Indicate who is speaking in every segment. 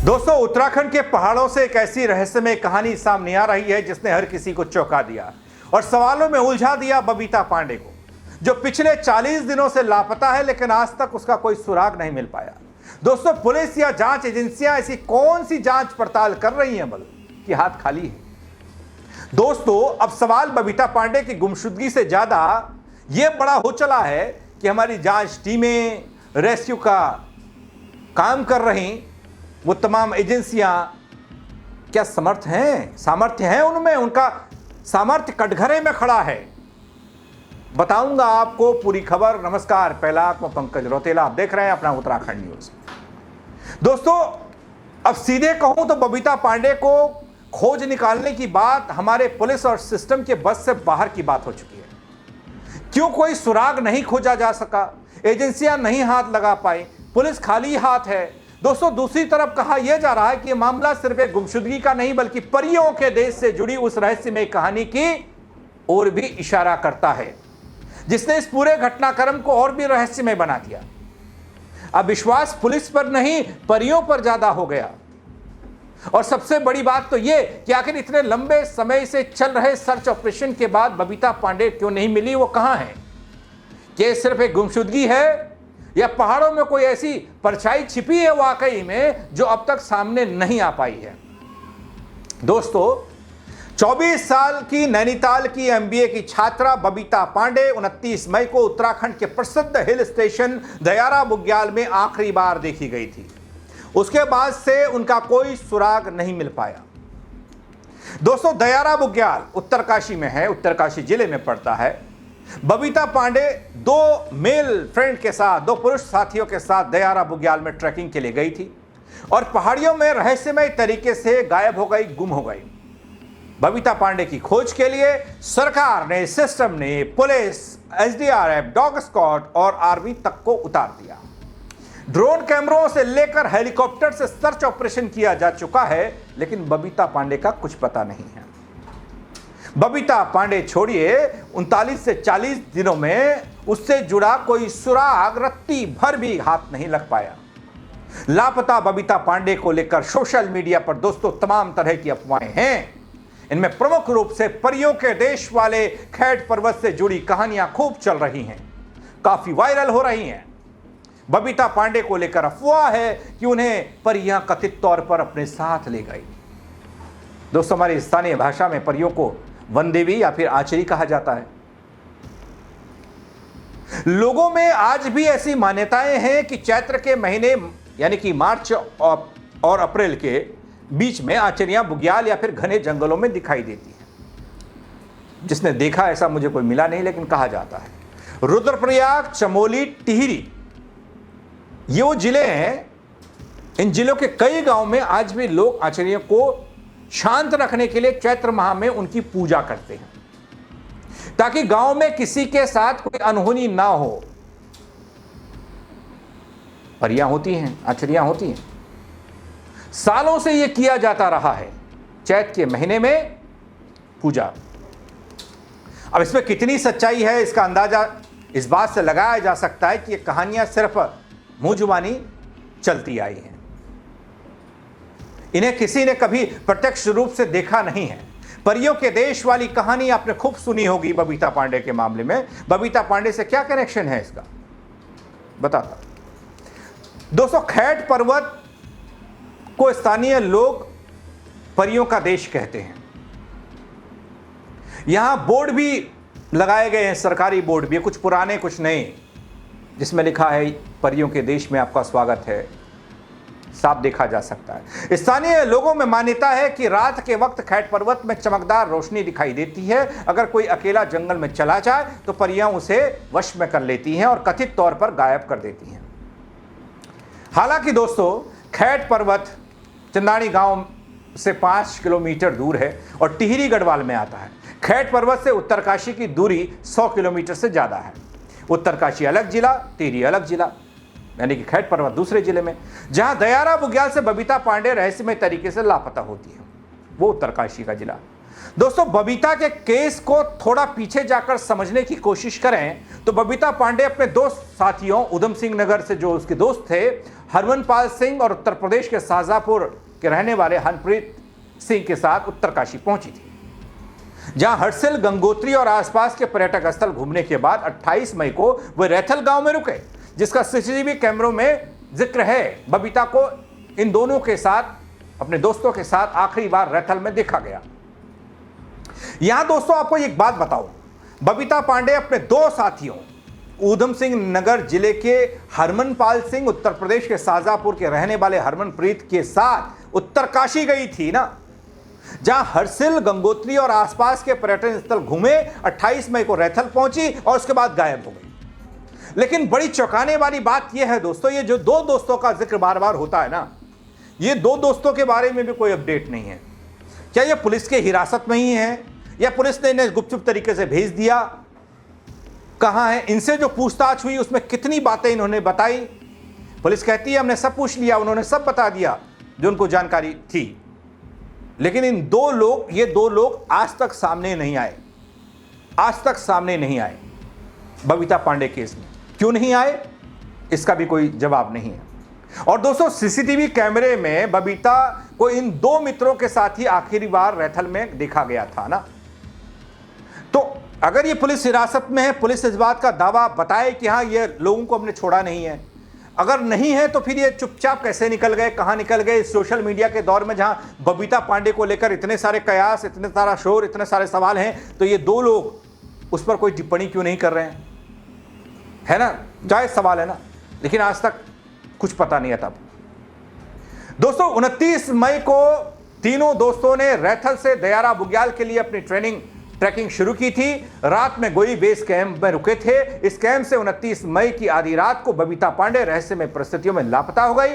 Speaker 1: दोस्तों, उत्तराखंड के पहाड़ों से एक ऐसी रहस्यमय कहानी सामने आ रही है जिसने हर किसी को चौंका दिया और सवालों में उलझा दिया बबीता पांडे को, जो पिछले 40 दिनों से लापता है, लेकिन आज तक उसका कोई सुराग नहीं मिल पाया। दोस्तों, पुलिस या जांच एजेंसियां ऐसी कौन सी जांच पड़ताल कर रही हैं कि हाथ खाली है। दोस्तों, अब सवाल बबीता पांडे की गुमशुदगी से ज्यादा यह बड़ा हो चला है कि हमारी जांच टीमें, रेस्क्यू का काम कर रही वो तमाम एजेंसियां क्या सामर्थ्य है उनमें? उनका सामर्थ्य कटघरे में खड़ा है। बताऊंगा आपको पूरी खबर। नमस्कार, पहला मैं पंकज रौतेला, आप देख रहे हैं अपना उत्तराखंड न्यूज। दोस्तों, अब सीधे कहूं तो बबीता पांडे को खोज निकालने की बात हमारे पुलिस और सिस्टम के बस से बाहर की बात हो चुकी है। क्यों कोई सुराग नहीं खोजा जा सका, एजेंसियां नहीं हाथ लगा पाई, पुलिस खाली हाथ है। दोस्तों, दूसरी तरफ कहा यह जा रहा है कि यह मामला सिर्फ एक गुमशुदगी का नहीं बल्कि परियों के देश से जुड़ी उस रहस्यमय कहानी की ओर भी इशारा करता है जिसने इस पूरे घटनाक्रम को और भी रहस्यमय बना दिया। अब विश्वास पुलिस पर नहीं, परियों पर ज्यादा हो गया। और सबसे बड़ी बात तो यह कि आखिर इतने लंबे समय से चल रहे सर्च ऑपरेशन के बाद बबीता पांडे क्यों नहीं मिली, वो कहां है? क्या सिर्फ एक गुमशुदगी है या पहाड़ों में कोई ऐसी परछाई छिपी है वाकई में जो अब तक सामने नहीं आ पाई है? दोस्तों, 24 साल की नैनीताल की एमबीए की छात्रा बबीता पांडे 29 मई को उत्तराखंड के प्रसिद्ध हिल स्टेशन दयारा बुग्याल में आखिरी बार देखी गई थी। उसके बाद से उनका कोई सुराग नहीं मिल पाया। दोस्तों, दयारा बुग्याल उत्तरकाशी में है, उत्तरकाशी जिले में पड़ता है। बबीता पांडे दो मेल फ्रेंड के साथ, दो पुरुष साथियों के साथ दयारा बुग्याल में ट्रैकिंग के लिए गई थी और पहाड़ियों में रहस्यमय तरीके से गायब हो गई, गुम हो गई। बबीता पांडे की खोज के लिए सरकार ने, सिस्टम ने, पुलिस, एसडीआरएफ, डॉग स्क्वाड और आर्मी तक को उतार दिया। ड्रोन कैमरों से लेकर हेलीकॉप्टर से सर्च ऑपरेशन किया जा चुका है, लेकिन बबीता पांडे का कुछ पता नहीं है। बबीता पांडे छोड़िए, 39 से 40 दिनों में उससे जुड़ा कोई सुराग रत्ती भर भी हाथ नहीं लग पाया। लापता बबीता पांडे को लेकर सोशल मीडिया पर दोस्तों तमाम तरह की अफवाहें हैं। इनमें प्रमुख रूप से परियों के देश वाले खैट पर्वत से जुड़ी कहानियां खूब चल रही हैं, काफी वायरल हो रही हैं। बबीता पांडे को लेकर अफवाह है कि उन्हें परियां कथित तौर पर अपने साथ ले गई। दोस्तों, हमारी स्थानीय भाषा में परियों को वनदेवी या फिर आचरी कहा जाता है। लोगों में आज भी ऐसी मान्यताएं हैं कि चैत्र के महीने यानी कि मार्च और अप्रैल के बीच में आचरियां बुग्याल या फिर घने जंगलों में दिखाई देती हैं। जिसने देखा ऐसा मुझे कोई मिला नहीं, लेकिन कहा जाता है। रुद्रप्रयाग, चमोली, टिहरी, ये वो जिले हैं। इन जिलों के कई गांव में आज भी लोग आचरियों को शांत रखने के लिए चैत्र माह में उनकी पूजा करते हैं, ताकि गांव में किसी के साथ कोई अनहोनी ना हो। परियां होती हैं, आचरियां होती हैं। सालों से यह किया जाता रहा है, चैत के महीने में पूजा। अब इसमें कितनी सच्चाई है, इसका अंदाजा इस बात से लगाया जा सकता है कि ये कहानियां सिर्फ मुंह जुबानी चलती आई हैं। इन्हें किसी ने कभी प्रत्यक्ष रूप से देखा नहीं है। परियों के देश वाली कहानी आपने खूब सुनी होगी बबीता पांडे के मामले में। बबीता पांडे से क्या कनेक्शन है इसका, बताता। दोस्तों, खैट पर्वत को स्थानीय लोग परियों का देश कहते हैं। यहां बोर्ड भी लगाए गए हैं, सरकारी बोर्ड भी, कुछ पुराने कुछ नए, जिसमें लिखा है परियों के देश में आपका स्वागत है, साफ देखा जा सकता है। स्थानीय लोगों में मान्यता है कि रात के वक्त खैट पर्वत में चमकदार रोशनी दिखाई देती है। अगर कोई अकेला जंगल में चला जाए तो परियां उसे वश में कर लेती हैं और कथित तौर पर गायब कर देती हैं। हालांकि दोस्तों, खैट पर्वत चंदानी गांव से 5 किलोमीटर दूर है और टिहरी गढ़वाल में आता है। खैट पर्वत से उत्तरकाशी की दूरी 100 किलोमीटर से ज्यादा है। उत्तरकाशी अलग जिला, टिहरी अलग जिला, यानी कि खैट पर्वत दूसरे जिले में। जहां दयारा बुग्याल से बबीता पांडे रहस्यमय तरीके से लापता होती है, वो उत्तरकाशी का जिला। दोस्तों, बबीता के केस को थोड़ा पीछे जाकर समझने की कोशिश करें तो बबीता पांडे अपने दो साथियों उधम सिंह नगर से जो उसके दोस्त थे हरमनपाल सिंह और उत्तर प्रदेश के शाहजहांपुर के रहने वाले हरप्रीत सिंह के साथ उत्तरकाशी पहुंची थी, जहां हर्षिल, गंगोत्री और आसपास के पर्यटक स्थल घूमने के बाद 28 मई को वे रैथल गांव में रुके, जिसका सीसीटीवी कैमरों में जिक्र है। बबीता को इन दोनों के साथ, अपने दोस्तों के साथ आखिरी बार रैथल में देखा गया। यहां दोस्तों आपको एक बात बताओ, बबीता पांडे अपने दो साथियों उधम सिंह नगर जिले के हरमनपाल सिंह, उत्तर प्रदेश के शाहजहांपुर के रहने वाले हरमनप्रीत के साथ उत्तरकाशी गई थी ना, जहां हर्षिल, गंगोत्री और आसपास के पर्यटन स्थल घूमे, 28 मई को रैथल पहुंची और उसके बाद गायब हो गई। लेकिन बड़ी चौंकाने वाली बात यह है दोस्तों, ये जो दो दोस्तों का जिक्र बार बार होता है ना, ये दो दोस्तों के बारे में भी कोई अपडेट नहीं है। क्या ये पुलिस के हिरासत में ही है या पुलिस ने इन्हें गुपचुप तरीके से भेज दिया? कहां है? इनसे जो पूछताछ हुई उसमें कितनी बातें इन्होंने बताई? पुलिस कहती है हमने सब पूछ लिया, उन्होंने सब बता दिया जो उनको जानकारी थी। लेकिन ये दो लोग आज तक सामने नहीं आए, आज तक सामने नहीं आए बबीता पांडे केस में। क्यों नहीं आए, इसका भी कोई जवाब नहीं है। और दोस्तों, सीसीटीवी कैमरे में बबीता को इन दो मित्रों के साथ ही आखिरी बार रैथल में देखा गया था ना, तो अगर ये पुलिस हिरासत में है, पुलिस इस बात का दावा बताए कि हाँ ये लोगों को हमने छोड़ा नहीं है, अगर नहीं है तो फिर ये चुपचाप कैसे निकल गए, कहां निकल गए? सोशल मीडिया के दौर में जहां बबीता पांडे को लेकर इतने सारे कयास, इतने सारा शोर, इतने सारे सवाल हैं, तो ये दो लोग उस पर कोई टिप्पणी क्यों नहीं कर रहे हैं? है ना, जायज सवाल है ना। लेकिन आज तक कुछ पता नहीं है तब। दोस्तों, 29 मई को तीनों दोस्तों ने रैथल से दयारा बुग्याल के लिए अपनी ट्रैकिंग शुरू की थी। रात में गोई बेस कैंप में रुके थे। इस कैंप से 29 मई की आधी रात को बबीता पांडे रहस्यमय परिस्थितियों में लापता हो गई।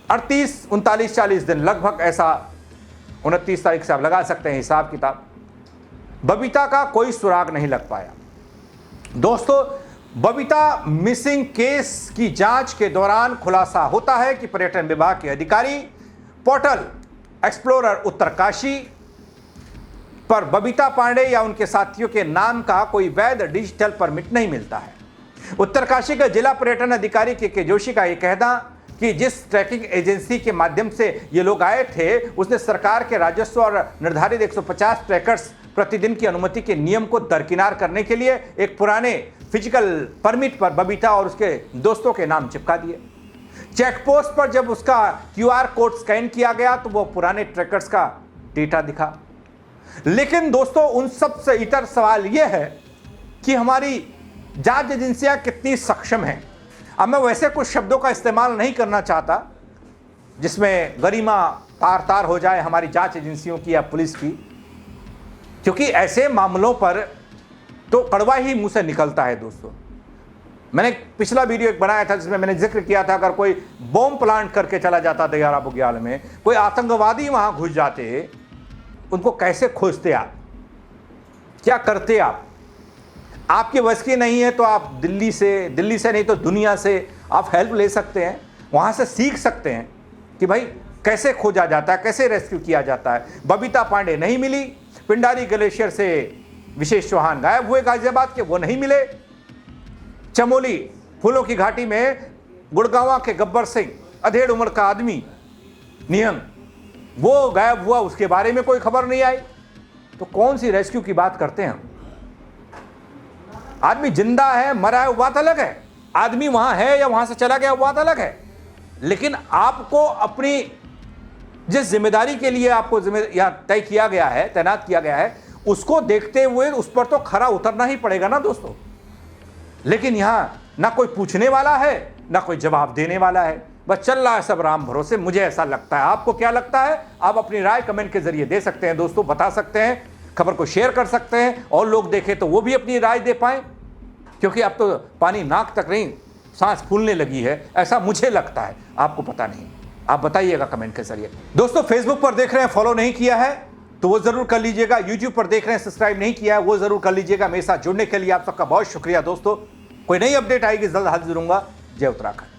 Speaker 1: 38, 39, 40 दिन लगभग, ऐसा 29 तारीख से आप लगा सकते हैं हिसाब किताब। बबीता का कोई सुराग नहीं लग पाया। दोस्तों, बबीता मिसिंग केस की जांच के दौरान खुलासा होता है कि पर्यटन विभाग के अधिकारी पोर्टल एक्सप्लोरर उत्तरकाशी पर बबीता पांडे या उनके साथियों के नाम का कोई वैध डिजिटल परमिट नहीं मिलता है। उत्तरकाशी के जिला पर्यटन अधिकारी के जोशी का यह कहना कि जिस ट्रैकिंग एजेंसी के माध्यम से ये लोग आए थे, उसने सरकार के राजस्व और निर्धारित 150 ट्रैकर्स प्रतिदिन की अनुमति के नियम को दरकिनार करने के लिए एक पुराने फिजिकल परमिट पर बबीता और उसके दोस्तों के नाम चिपका दिए। चेकपोस्ट पर जब उसका QR कोड स्कैन किया गया तो वो पुराने ट्रैकर्स का डेटा दिखा। लेकिन दोस्तों, उन सब से इतर सवाल यह है कि हमारी जांच एजेंसियां कितनी सक्षम हैं। अब मैं वैसे कुछ शब्दों का इस्तेमाल नहीं करना चाहता जिसमें गरिमा तार हो जाए हमारी जांच एजेंसियों की या पुलिस की, क्योंकि ऐसे मामलों पर तो कड़वा ही मुंह से निकलता है। दोस्तों, मैंने पिछला वीडियो एक बनाया था जिसमें मैंने जिक्र किया था, अगर कोई बॉम्ब प्लांट करके चला जाता दयारा बुग्याल में, कोई आतंकवादी वहां घुस जाते, उनको कैसे खोजते आप, क्या करते आप? आपके बस की नहीं है तो आप दिल्ली से नहीं तो दुनिया से आप हेल्प ले सकते हैं, वहां से सीख सकते हैं कि भाई कैसे खोजा जाता है, कैसे रेस्क्यू किया जाता है। बबीता पांडे नहीं मिली, पिंडारी ग्लेशियर से विशेष चौहान गायब हुए गाजियाबाद के, वो नहीं मिले। चमोली फूलों की घाटी में गुड़गांव के गब्बर सिंह, अधेड़ उम्र का आदमी निहंग, वो गायब हुआ, उसके बारे में कोई खबर नहीं आई। तो कौन सी रेस्क्यू की बात करते हैं हम? आदमी जिंदा है, मरा है, वो बात अलग है। आदमी वहां है या वहां से चला गया, वो बात अलग है। लेकिन आपको अपनी जिस जिम्मेदारी के लिए आपको तय किया गया है, तैनात किया गया है, उसको देखते हुए उस पर तो खरा उतरना ही पड़ेगा ना दोस्तों। लेकिन यहां ना कोई पूछने वाला है, ना कोई जवाब देने वाला है, बस चल रहा है सब राम भरोसे। मुझे ऐसा लगता है। आपको क्या लगता है? आप अपनी राय कमेंट के जरिए दे सकते हैं दोस्तों, बता सकते हैं, खबर को शेयर कर सकते हैं और लोग देखें तो वो भी अपनी राय दे पाएं, क्योंकि अब तो पानी नाक तक नहीं, सांस फूलने लगी है, ऐसा मुझे लगता है। आपको पता नहीं, आप बताइएगा कमेंट के जरिए। दोस्तों, फेसबुक पर देख रहे हैं, फॉलो नहीं किया है तो वो जरूर कर लीजिएगा। यूट्यूब पर देख रहे हैं, सब्सक्राइब नहीं किया है, वो जरूर कर लीजिएगा। मेरे साथ जुड़ने के लिए आप सबका बहुत शुक्रिया दोस्तों। कोई नई अपडेट आएगी, जल्द हाजिर होऊंगा। जय उत्तराखंड।